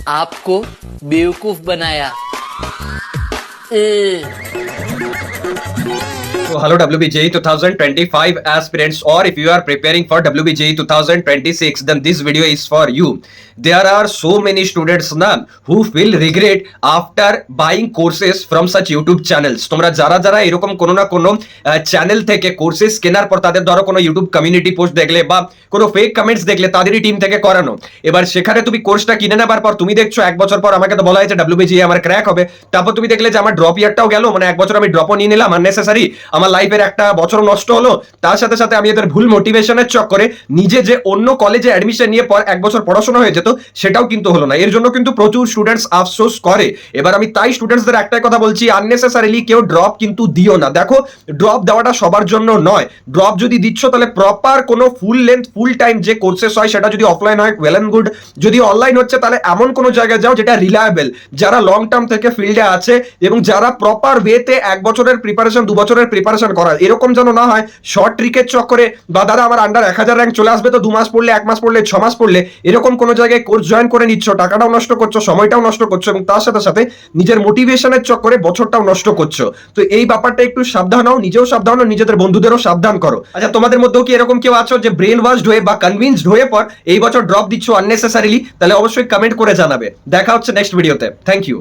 आपको बेवकूफ बनाया। So hello WBJE 2025 aspirants, or if you are preparing for WBJE 2026, then this video is for you. There are so many students now who feel regret after buying courses from such YouTube channels. তোমরা যারা যারা এরকম কোনো না কোনো channel থেকে courses কেনার পর তাদের ধরো কোনো ইউটিউব কমিউনিটি পোস্ট দেখলে বা কোনো ফেক কমেন্টস দেখলে তাদেরই টিম থেকে করানো, এবার সেখানে তুমি কোর্সটা কিনে নেবার পর তুমি দেখছো 1 বছর পর আমাকে তো বলা হয়েছে WBJE আমার ক্র্যাক হবে, তারপর তুমি দেখলে যে আমার ড্রপ ইয়ারটাও গেল, মানে 1 বছর আমি ড্রপও নিয়ে নিলাম আননেসেসারি, আমার লাইফের একটা বছর নষ্ট হলো। তার সাথে সাথে আমি এদের ভুল মোটিভেশনের চক্করে নিজে যে অন্য কলেজে অ্যাডমিশন নিয়ে পর 1 বছর পড়াশোনা হয়ে যেত সেটাও কিন্তু হলো না। এর জন্য কিন্তু প্রচুর স্টুডেন্টস আফসোস করে। এবার আমি তাই স্টুডেন্টসদের একটাই কথা বলছি, আননেসেসারিলি কেউ ড্রপ কিন্তু দিও না। দেখো, ড্রপ দেওয়াটা সবার জন্য নয়। ড্রপ যদি দিচ্ছ তাহলে প্রপার কোনো ফুল লেন্থ ফুল টাইম যে কোর্সেস হয় সেটা যদি অফলাইন হয় ওয়েল এন্ড গুড, যদি অনলাইন হচ্ছে তাহলে এমন কোনো জায়গায় যাও যেটা রিলায়েবল, যারা লং টার্ম থেকে ফিল্ডে আছে এবং যারা প্রপার ওয়েতে 1 বছরের প্রিপারেশন 2 বছরের প্রিপারেশন করা। এরকম যেন না হয় শর্ট ট্রিকের চক্করে বা দাদা আমার আন্ডার 1000 র্যাঙ্ক চলে আসবে তো 2 মাস পড়লে 1 মাস পড়লে 6 মাস পড়লে এরকম কোনো জায়গায় কোর্স জয়েন করে নিচ্ছ, টাকাটাও নষ্ট করছো, সময়টাও নষ্ট করছো এবং তার সাথে সাথে নিজের মোটিভেশনের চক্করে বছরটাও নষ্ট করছো। তো এই ব্যাপারটা একটু সাবধান হও, নিজেও সাবধান হও, নিজেদের বন্ধুদেরও সাবধান করো। আচ্ছা, তোমাদের মধ্যেও কি এরকম কেউ আছো যে ব্রেন ওয়াশড হয়ে বা কনভিন্সড হয়ে পর এই বছর ড্রপ দিচ্ছ আননেসেসারিলি? তাহলে অবশ্যই কমেন্ট করে জানাবে। দেখা হচ্ছে নেক্সট ভিডিওতে। Thank you.